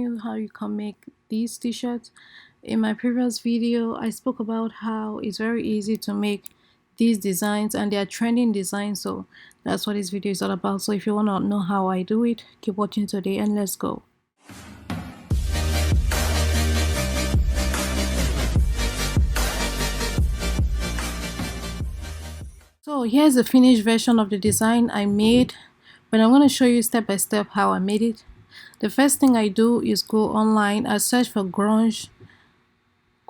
You how you can make these t-shirts. In my previous video I spoke about how it's very easy to make these designs and they are trending designs, so that's what this video is all about. So if you want to know how I do it, keep watching today and let's go. So here's the finished version of the design I made, but I'm going to show you step by step how I made it. The first thing I do is go online. I search for grunge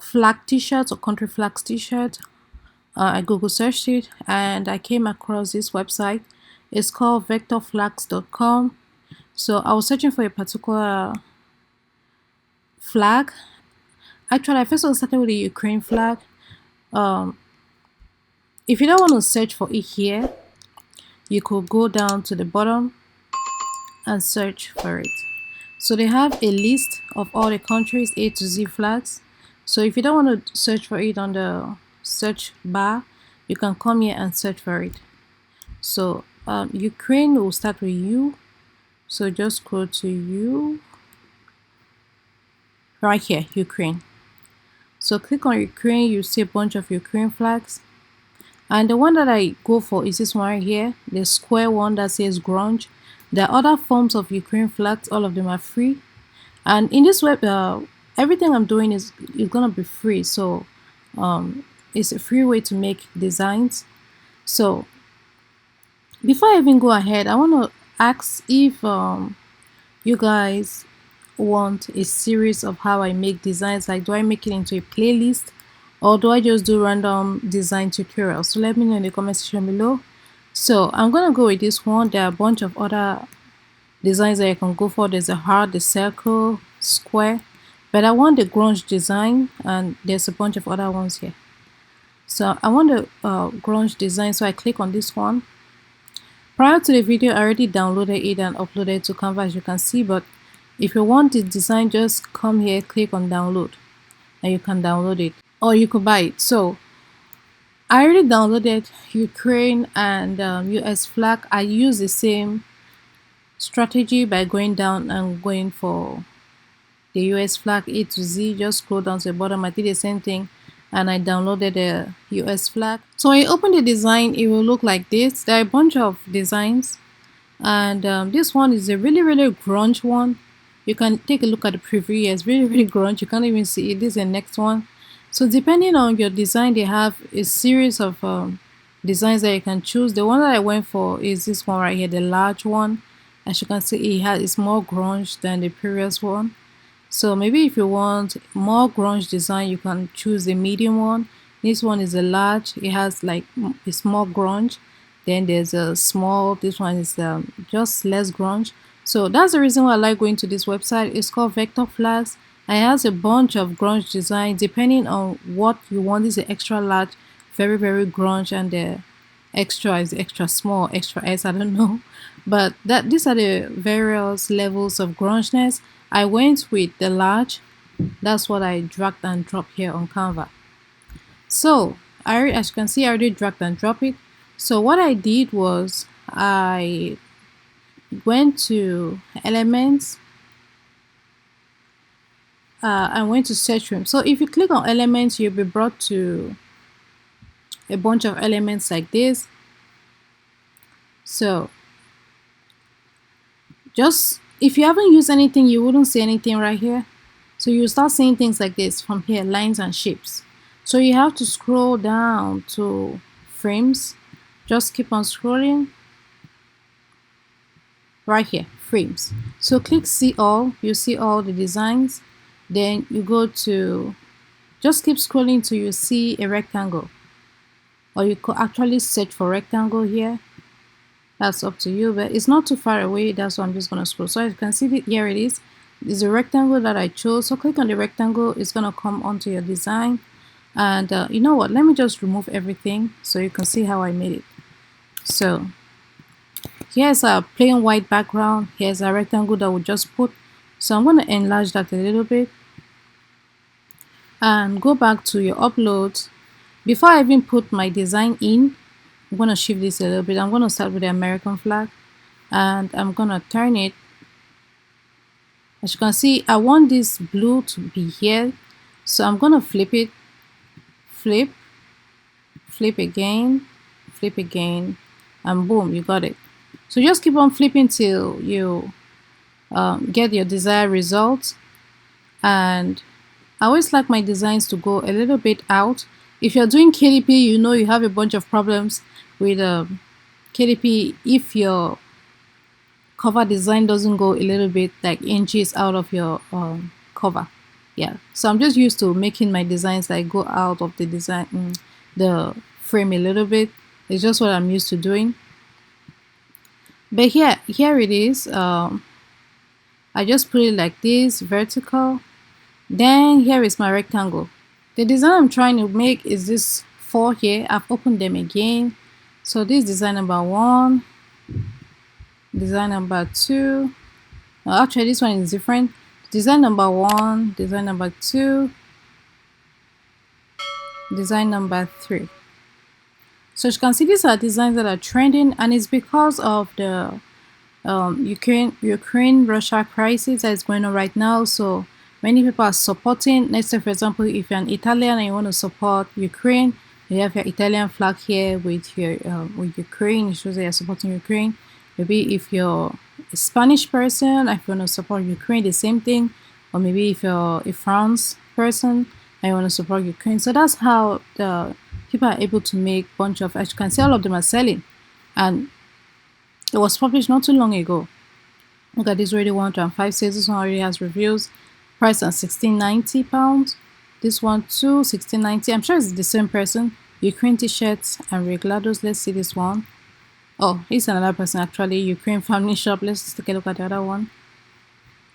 flag t-shirts or country flags t-shirt. I Google searched it and I came across this website. It's called vectorflags.com. So I was searching for a particular flag. Actually, I first of all started with the Ukraine flag. If you don't want to search for it here, you could go down to the bottom and search for it. So they have a list of all the countries A to Z flags. So if you don't want to search for it on the search bar, you can come here and search for it. So Ukraine will start with U. So just go to U right here, Ukraine. So click on Ukraine, you see a bunch of Ukraine flags. And the one that I go for is this one right here, the square one that says grunge. There are other forms of Ukraine flags, all of them are free. And in this web, everything I'm doing is gonna be free. So it's a free way to make designs. So before I even go ahead, I want to ask if you guys want a series of how I make designs. Like, do I make it into a playlist or do I just do random design tutorials? So let me know in the comment section below. So I'm gonna go with this one. There are a bunch of other designs that you can go for. There's a heart, the circle, square, but I want the grunge design, and there's a bunch of other ones here. So I want the grunge design, so I click on this one. Prior to the video, I already downloaded it and uploaded it to Canva, as you can see. But if you want the design, just come here, click on download, and you can download it, or you could buy it. So I already downloaded Ukraine and US flag. I use the same strategy by going down and going for the US flag A to Z. Just scroll down to the bottom. I did the same thing and I downloaded the US flag. So I open the design, it will look like this. There are a bunch of designs, and this one is a really grunge one. You can take a look at the preview. It's really grunge. You can't even see it. This is the next one. So depending on your design, they have a series of designs that you can choose. The one that I went for is this one right here, the large one. As you can see, it's more grunge than the previous one. So maybe if you want more grunge design, you can choose the medium one. This one is a large. It has like it's more grunge. Then there's a small. This one is just less grunge. So that's the reason why I like going to this website. It's called Vector Flags. And it has a bunch of grunge designs depending on what you want. This is the extra large, very grunge, and the extra is extra small, extra S, I don't know. But these are the various levels of grungeness. I went with the large. That's what I dragged and dropped here on Canva. So as you can see, I already dragged and dropped it. So what I did was I went to elements. I went to search room. So if you click on elements, you'll be brought to a bunch of elements like this. So just if you haven't used anything, you wouldn't see anything right here. So you start seeing things like this from here, lines and shapes. So you have to scroll down to frames. Just keep on scrolling. Right here, frames. So click see all. You see all the designs. Then you go to, just keep scrolling till you see a rectangle, or you could actually search for rectangle here. That's up to you, but it's not too far away. That's why I'm just gonna scroll. So as you can see, here it is. It's a rectangle that I chose. So click on the rectangle. It's gonna come onto your design. And you know what? Let me just remove everything so you can see how I made it. So here's a plain white background. Here's a rectangle that we just put. So I'm gonna enlarge that a little bit. And go back to your uploads. Before I even put my design in, I'm going to shift this a little bit. I'm going to start with the American flag and I'm going to turn it As you can see, I want this blue to be here, so I'm gonna flip it, flip, flip again, and boom, you got it. So just keep on flipping till you get your desired result. And I always like my designs to go a little bit out. If you're doing KDP, you know you have a bunch of problems with KDP if your cover design doesn't go a little bit like inches out of your cover. Yeah, so I'm just used to making my designs like go out of the design, the frame a little bit. It's just what I'm used to doing. But here it is. I just put it like this, vertical. Then here is my rectangle. The design I'm trying to make is this 4 here. I've opened them again. So this design number 1, design number 2. Actually, this one is different. Design number 1, design number 2, design number 3. So you can see these are designs that are trending, and it's because of the Ukraine-Russia crisis that is going on right now. So many people are supporting. Let's say, for example, if you're an Italian and you want to support Ukraine, you have your Italian flag here with your with Ukraine. It shows that you're supporting Ukraine. Maybe if you're a Spanish person, if you want to support Ukraine, the same thing. Or maybe if you're a France person and you want to support Ukraine. So that's how the people are able to make a bunch of. As you can see, all of them are selling, and it was published not too long ago. Look at this, already 105 sales. This one already has reviews. Price on £16.90. This one too, £16.90. I'm sure it's the same person. Ukraine t-shirts and reglados. Let's see this one. Oh, it's another person actually. Ukraine family shop. Let's just take a look at the other one.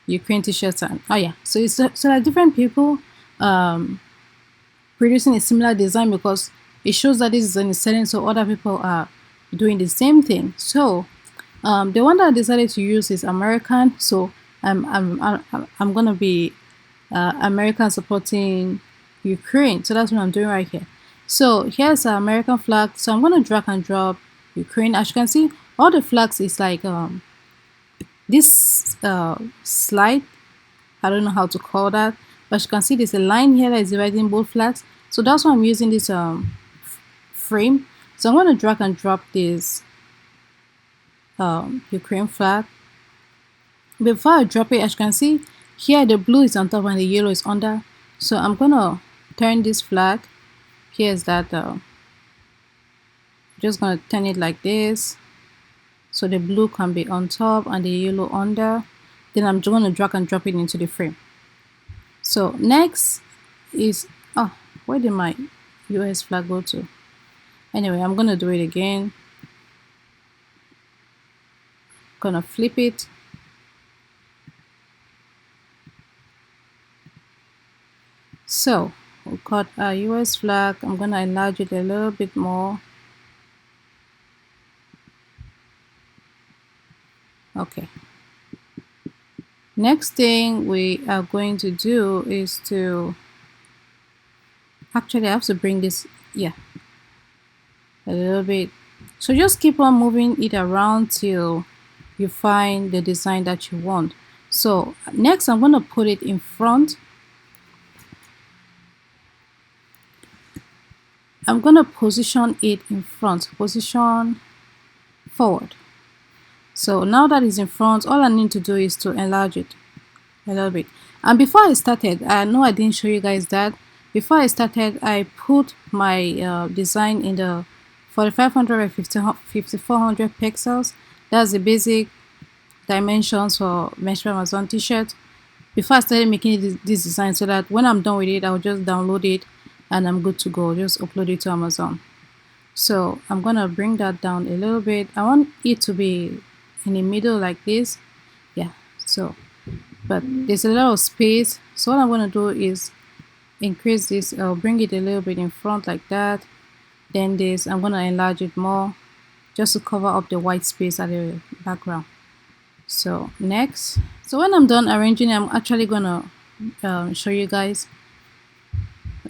Ukraine t-shirts and oh yeah. So it's so there are different people producing a similar design because it shows that this is in selling, so other people are doing the same thing. So the one that I decided to use is American. So I'm gonna be American supporting Ukraine. So that's what I'm doing right here. So here's an American flag. So I'm gonna drag and drop Ukraine. As you can see, all the flags is like this slide. I don't know how to call that, but you can see there's a line here that is dividing both flags. So that's why I'm using this frame. So I'm gonna drag and drop this Ukraine flag. Before I drop it, as you can see here, the blue is on top and the yellow is under. So I'm gonna turn this flag. Here's that. Just gonna turn it like this, so the blue can be on top and the yellow under. Then I'm just gonna drag and drop it into the frame. So next is where did my US flag go to? Anyway, I'm gonna do it again. Gonna flip it. So we got our US flag. I'm gonna enlarge it a little bit more. Okay. Next thing we are going to do is to actually I have to bring this a little bit. So just keep on moving it around till you find the design that you want. So next I'm going to put it in front. I'm going to position it in front, position forward. So now that it's in front, all I need to do is to enlarge it a little bit. And before I started, I know I didn't show you guys that. Before I started, I put my design in the 4500 by 5400 pixels. That's the basic dimensions for menstrual Amazon t-shirt. Before I started making this design, so that when I'm done with it, I'll just download it and I'm good to go. Just upload it to Amazon. So I'm gonna bring that down a little bit. I want it to be in the middle like this. Yeah, so but there's a lot of space, so what I'm going to do is increase this. I'll bring it a little bit in front like that. Then this, I'm going to enlarge it more just to cover up the white space at the background. So next, so when I'm done arranging, I'm actually going to show you guys.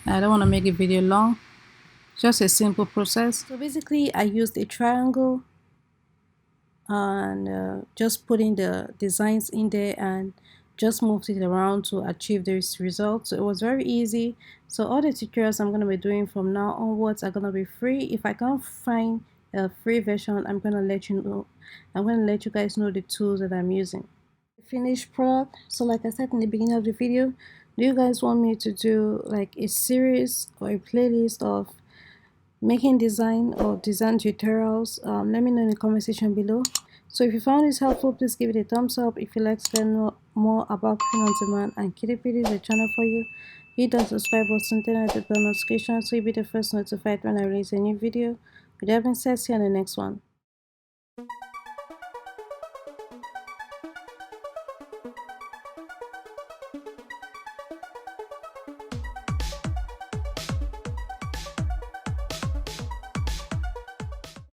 I don't want to make a video long, just a simple process. So basically I used a triangle and just putting the designs in there and just moved it around to achieve this result. So it was very easy. So all the tutorials I'm going to be doing from now onwards are going to be free. If I can't find a free version, I'm going to let you know. I'm going to let you guys know the tools that I'm using. Finished product. So like I said in the beginning of the video, do you guys want me to do like a series or a playlist of making design or design tutorials? Let me know in the comment section below. So if you found this helpful, please give it a thumbs up. If you'd like to learn more about print on demand and Kitty is a channel for you, hit the subscribe button, turn on the bell notification so you'll be the first notified when I release a new video. With that being said, see you on the next one.